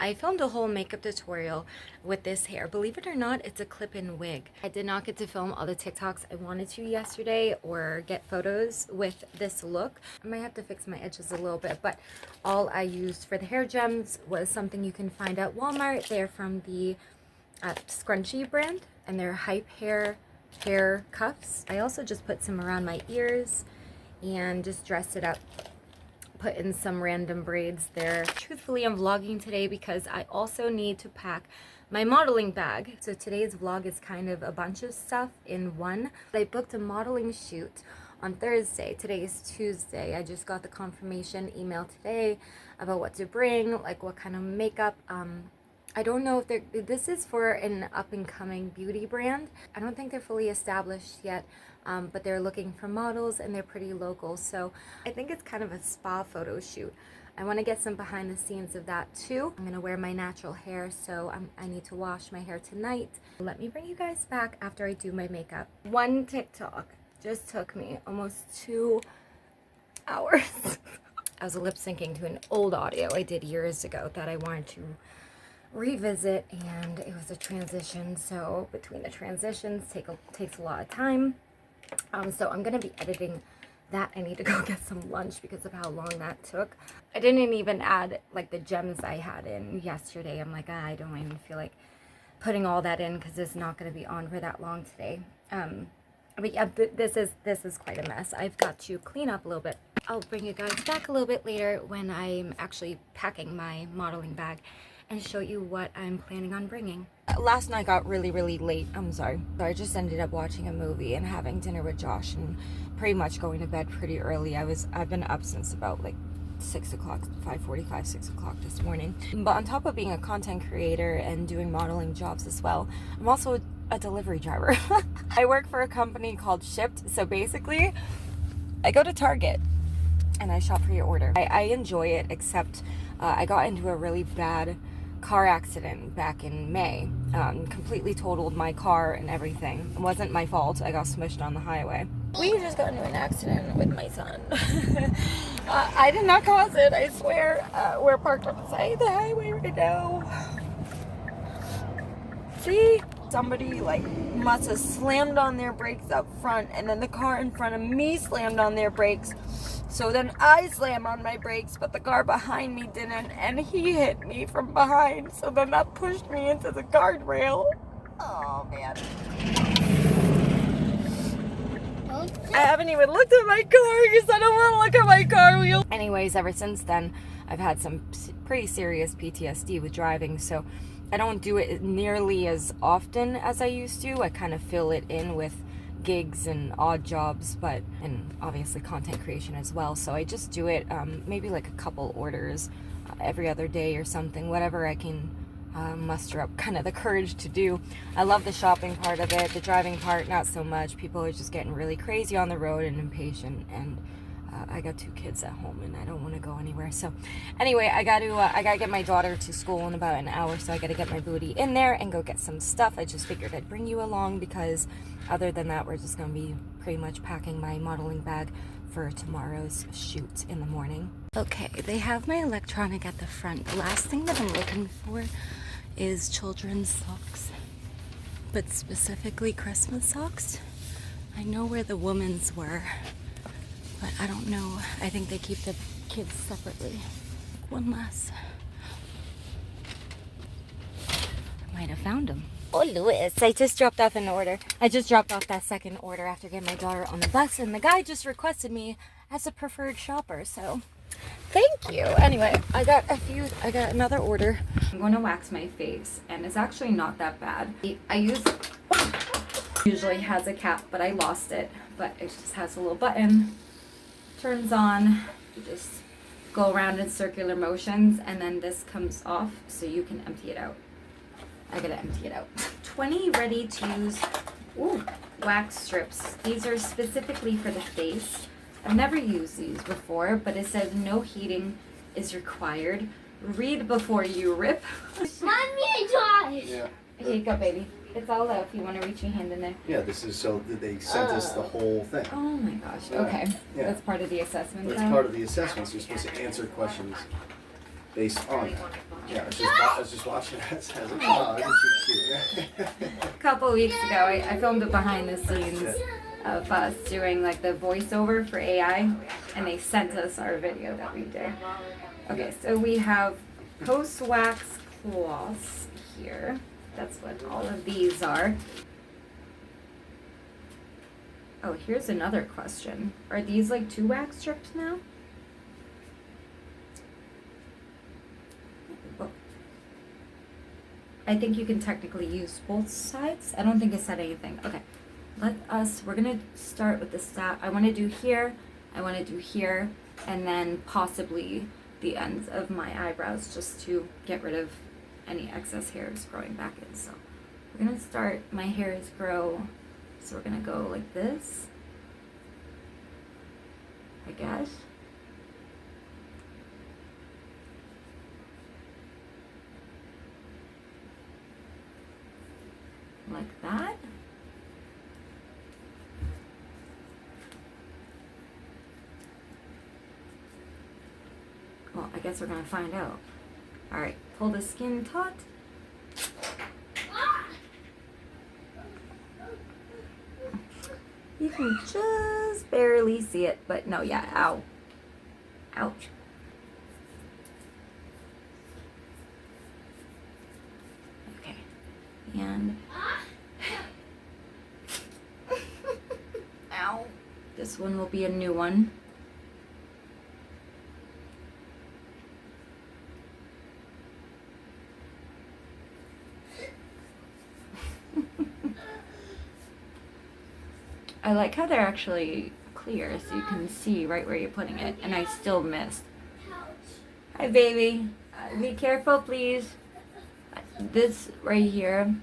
I filmed a whole makeup tutorial with this hair. Believe it or not, it's a clip-in wig. I did not get to film all the TikToks I wanted to yesterday or get photos with this look. I might have to fix my edges a little bit, but all I used for the hair gems was something you can find at Walmart. They're from the Scrunchie brand, and they're Hype hair cuffs. I also just put some around my ears and just dressed it up. Put in some random braids there. Truthfully, I'm vlogging today because I also need to pack my modeling bag. So today's vlog is kind of a bunch of stuff in one. I booked a modeling shoot on Thursday. Today is Tuesday. I just got the confirmation email today about what to bring, like what kind of makeup. I don't know if this is for an up-and-coming beauty brand. I don't think they're fully established yet. But they're looking for models and they're pretty local, so I think it's kind of a spa photo shoot. I want to get some behind the scenes of that too. I'm gonna wear my natural hair, so I need to wash my hair tonight. Let me bring you guys back after I do my makeup. One TikTok just took me almost 2 hours. I was lip syncing to an old audio I did years ago that I wanted to revisit, and it was a transition, so between the transitions takes a lot of time. So I'm going to be editing that. I need to go get some lunch because of how long that took. I didn't even add like the gems I had in yesterday. I'm like, I don't even feel like putting all that in because it's not going to be on for that long today. But yeah, this is quite a mess. I've got to clean up a little bit. I'll bring you guys back a little bit later when I'm actually packing my modeling bag and show you what I'm planning on bringing. Last night got really late. I'm sorry. So I just ended up watching a movie and having dinner with Josh and pretty much going to bed pretty early. I've been up since about like 6 o'clock, 5:45, 6 o'clock this morning. But on top of being a content creator and doing modeling jobs as well, I'm also a delivery driver. I work for a company called Shipped. So basically, I go to Target and I shop for your order. I enjoy it, except I got into a really bad car accident back in May. Completely totaled my car and everything. It wasn't my fault. I got smushed on the highway. We just got into an accident with my son. I did not cause it, I swear. We're parked on the side of the highway right now. See? Somebody like must have slammed on their brakes up front, and then the car in front of me slammed on their brakes. So then I slammed on my brakes, but the car behind me didn't, and he hit me from behind. So then that pushed me into the guardrail. Oh, man. I haven't even looked at my car because I don't want to look at my car wheel. Anyways, ever since then, I've had some pretty serious PTSD with driving, so I don't do it nearly as often as I used to. I kind of fill it in with gigs and odd jobs, and obviously content creation as well. So I just do it maybe like a couple orders every other day or something, whatever I can muster up kind of the courage to do. I love the shopping part of it. The driving part, not so much. People are just getting really crazy on the road and impatient, and I got 2 kids at home and I don't want to go anywhere. So anyway, I gotta get my daughter to school in about an hour, so I gotta get my booty in there and go get some stuff. I just figured I'd bring you along because other than that, we're just gonna be pretty much packing my modeling bag for tomorrow's shoot in the morning. Okay, they have my electronic at the front. The last thing that I'm looking for is children's socks, but specifically Christmas socks. I know where the women's were, but I don't know. I think they keep the kids separately. One last. I might have found them. Oh, Louis, I just dropped off an order. I just dropped off that second order after getting my daughter on the bus, and the guy just requested me as a preferred shopper, so thank you. Anyway, I got another order. I'm going to wax my face, and it's actually not that bad. Usually has a cap, but I lost it, but it just has a little button. Turns on. You just go around in circular motions, and then this comes off so you can empty it out. I gotta empty it out. 20 ready to use wax strips. These are specifically for the face. I've never used these before, but it says no heating is required. Read before you rip. Mommy, Josh! Yeah. Here you go, baby. It's all out if you want to reach your hand in there. Yeah, this is so that they sent us the whole thing. Oh my gosh. Okay. Yeah. That's part of the assessment. That's part of the assessment, so you're supposed to answer questions. Yeah, I was just watching it. As oh, isn't she cute? A couple weeks ago, I filmed it behind the scenes of us doing like the voiceover for AI, and they sent us our video that we did. Okay, so we have post-wax cloths here. That's what all of these are. Oh, here's another question. Are these like 2 wax strips now? I think you can technically use both sides. I don't think it said anything. Okay, we're gonna start with the stat. I wanna do here, and then possibly the ends of my eyebrows just to get rid of any excess hairs growing back in. So we're gonna start, my hairs grow, so we're gonna go like this, I guess. Like that. Well, I guess we're gonna find out. All right, pull the skin taut. You can just barely see it, but no, yeah, ow. Ouch. Okay, and ow. This one will be a new one. I like how they're actually clear, so you can see right where you're putting it, and I still missed. Hi, baby. Be careful, please. This right here,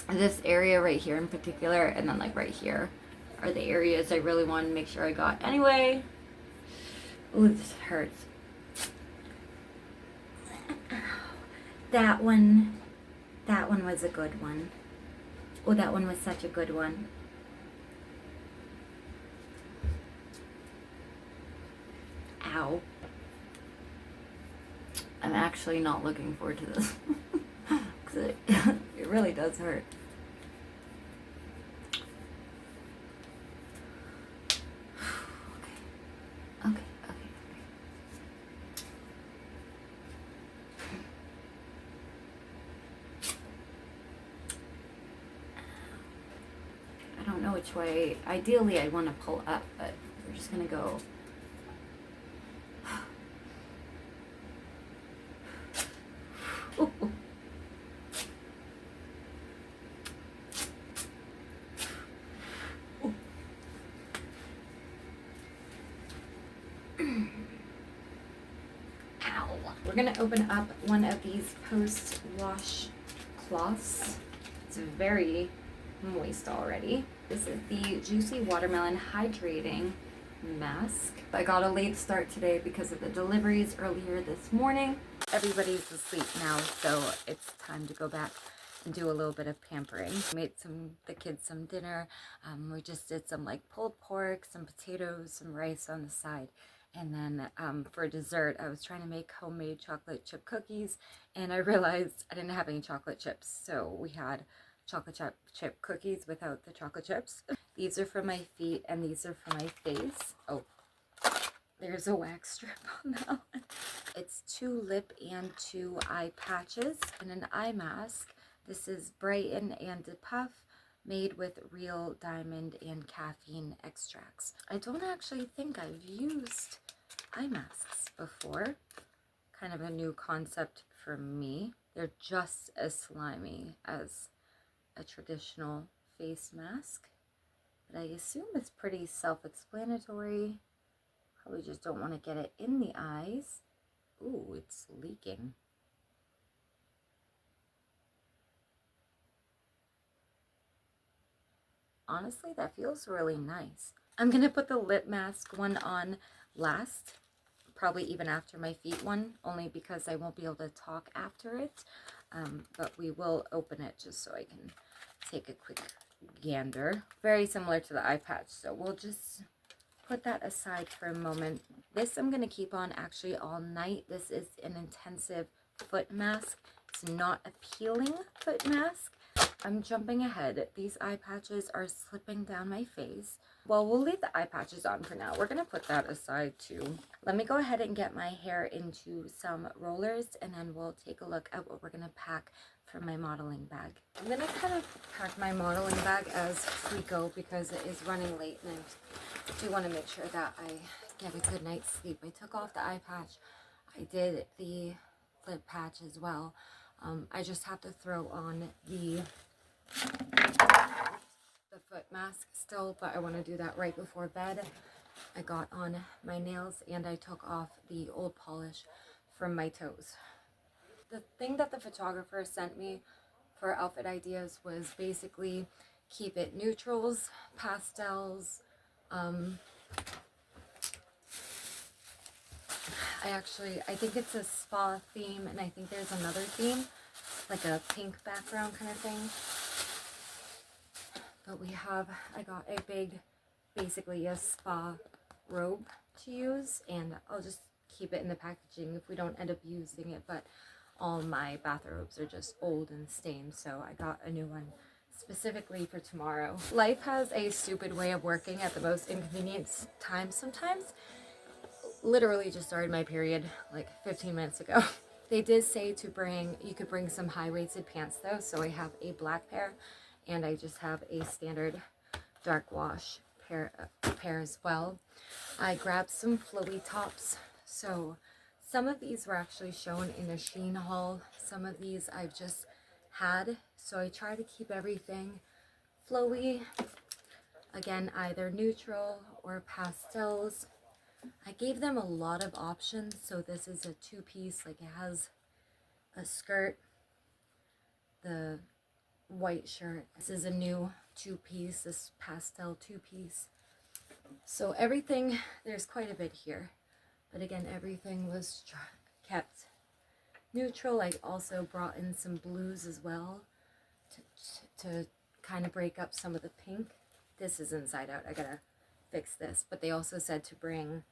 this area right here in particular, and then like right here, are the areas I really want to make sure I got anyway. Ooh, this hurts. That one was a good one. Oh, that one was such a good one. Ow. I'm actually not looking forward to this. Because it really does hurt. Okay. I don't know which way. Ideally, I want to pull up, but we're just going to go. Ooh, ooh. Ow. We're going to open up one of these post-wash cloths. It's very moist already. This is the Juicy Watermelon Hydrating Mask. I got a late start today because of the deliveries earlier this morning. Everybody's asleep now, so it's time to go back and do a little bit of pampering. Made the kids some dinner. We just did some like pulled pork, some potatoes, some rice on the side. And then for dessert, I was trying to make homemade chocolate chip cookies, and I realized I didn't have any chocolate chips. So we had chocolate chip cookies without the chocolate chips. These are for my feet, and these are for my face. Oh, there's a wax strip on that one. It's 2 lip and 2 eye patches and an eye mask. This is Brighten and Depuff, made with real diamond and caffeine extracts. I don't actually think I've used eye masks before. Kind of a new concept for me. They're just as slimy as a traditional face mask, but I assume it's pretty self-explanatory. Probably just don't want to get it in the eyes. Ooh, it's leaking. Honestly, that feels really nice. I'm gonna put the lip mask one on last, probably even after my feet one, only because I won't be able to talk after it. But we will open it just so I can take a quick gander. Very similar to the eye patch, so we'll just put that aside for a moment. This I'm going to keep on actually all night. This is an intensive foot mask. It's not a peeling foot mask. I'm jumping ahead. These eye patches are slipping down my face. Well, we'll leave the eye patches on for now. We're going to put that aside too. Let me go ahead and get my hair into some rollers, and then we'll take a look at what we're going to pack for my modeling bag. I'm going to kind of pack my modeling bag as we go because it is running late, and I do want to make sure that I get a good night's sleep. I took off the eye patch. I did the foot patch as well. I just have to throw on the foot mask still, but I want to do that right before bed. I got on my nails and I took off the old polish from my toes. The thing that the photographer sent me for outfit ideas was basically keep it neutrals, pastels. I think it's a spa theme, and I think there's another theme, like a pink background kind of thing. But I got a big, basically a spa robe to use, and I'll just keep it in the packaging if we don't end up using it. But all my bathrobes are just old and stained, so I got a new one specifically for tomorrow. Life has a stupid way of working at the most inconvenient times sometimes. Literally just started my period like 15 minutes ago. They did say you could bring some high-waisted pants though, so I have a black pair, and I just have a standard dark wash pair as well. I grabbed some flowy tops. So some of these were actually shown in a Shein haul. Some of these I've just had. So I try to keep everything flowy. Again, either neutral or pastels. I gave them a lot of options. So this is a two-piece, like it has a skirt, the white shirt. This is a new two-piece, this pastel two-piece. So everything, there's quite a bit here. But again, everything was kept neutral. I also brought in some blues as well to kind of break up some of the pink. This is inside out. I gotta fix this. But they also said to bring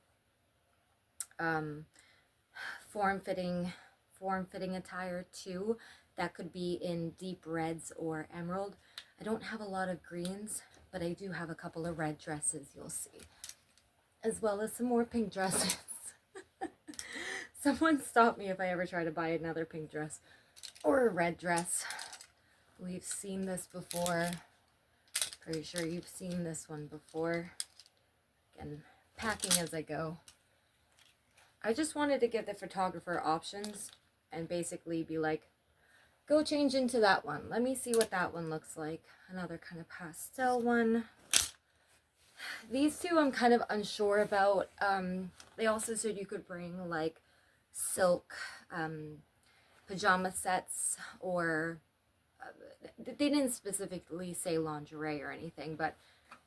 form-fitting attire too. That could be in deep reds or emerald. I don't have a lot of greens, but I do have a couple of red dresses, you'll see. As well as some more pink dresses. Someone stop me if I ever try to buy another pink dress or a red dress. We've seen this before. Pretty sure you've seen this one before. Again, packing as I go. I just wanted to give the photographer options and basically be like, go change into that one. Let me see what that one looks like. Another kind of pastel one. These two I'm kind of unsure about. They also said you could bring like silk pajama sets, or they didn't specifically say lingerie or anything, but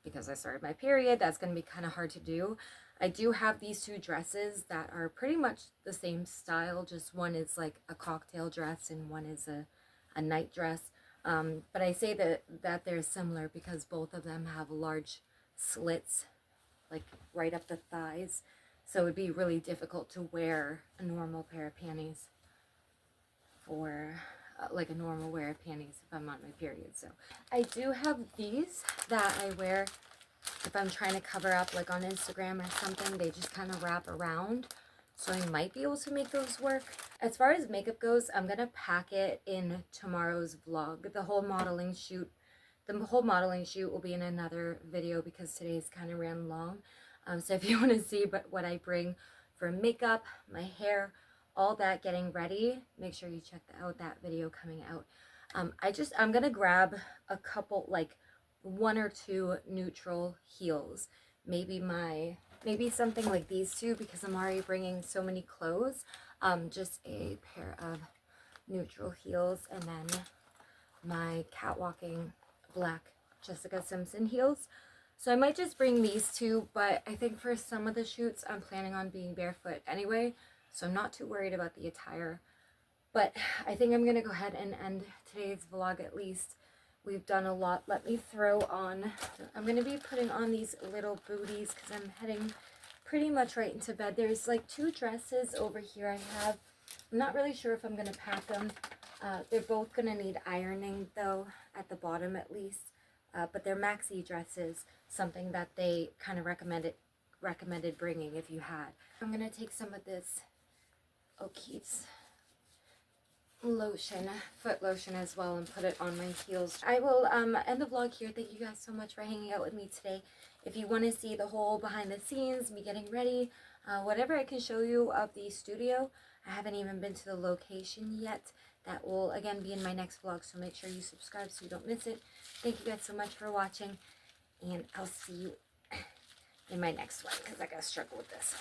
because I started my period, that's going to be kind of hard to do. I do have these two dresses that are pretty much the same style, just one is like a cocktail dress and one is a night dress. But I say that they're similar because both of them have large slits, like right up the thighs. So it would be really difficult to wear a normal pair of panties for like a normal wear of panties if I'm on my period. So I do have these that I wear if I'm trying to cover up like on Instagram or something. They just kind of wrap around, so I might be able to make those work. As far as makeup goes, I'm gonna pack it in tomorrow's vlog. The whole modeling shoot will be in another video because today's kind of ran long. So if you want to see what I bring for makeup, my hair, all that getting ready, make sure you check out that video coming out. I'm gonna grab a couple, like one or two neutral heels, maybe something like these two because I'm already bringing so many clothes. Just a pair of neutral heels, and then my catwalking black Jessica Simpson heels. So I might just bring these two, but I think for some of the shoots I'm planning on being barefoot anyway, so I'm not too worried about the attire. But I think I'm gonna go ahead and end today's vlog at least We've done a lot. Let me throw on, I'm going to be putting on these little booties because I'm heading pretty much right into bed. There's like 2 dresses over here I have. I'm not really sure if I'm going to pack them. They're both going to need ironing though, at the bottom at least. But they're maxi dresses, something that they kind of recommended bringing if you had. I'm going to take some of this O'Keeffe's lotion, foot lotion as well, and put it on my heels. I will end the vlog here. Thank you guys so much for hanging out with me today. If you want to see the whole behind the scenes, me getting ready, whatever I can show you of the studio, I haven't even been to the location yet. That will again be in my next vlog, so make sure you subscribe so you don't miss it. Thank you guys so much for watching, and I'll see you in my next one because I gotta struggle with this.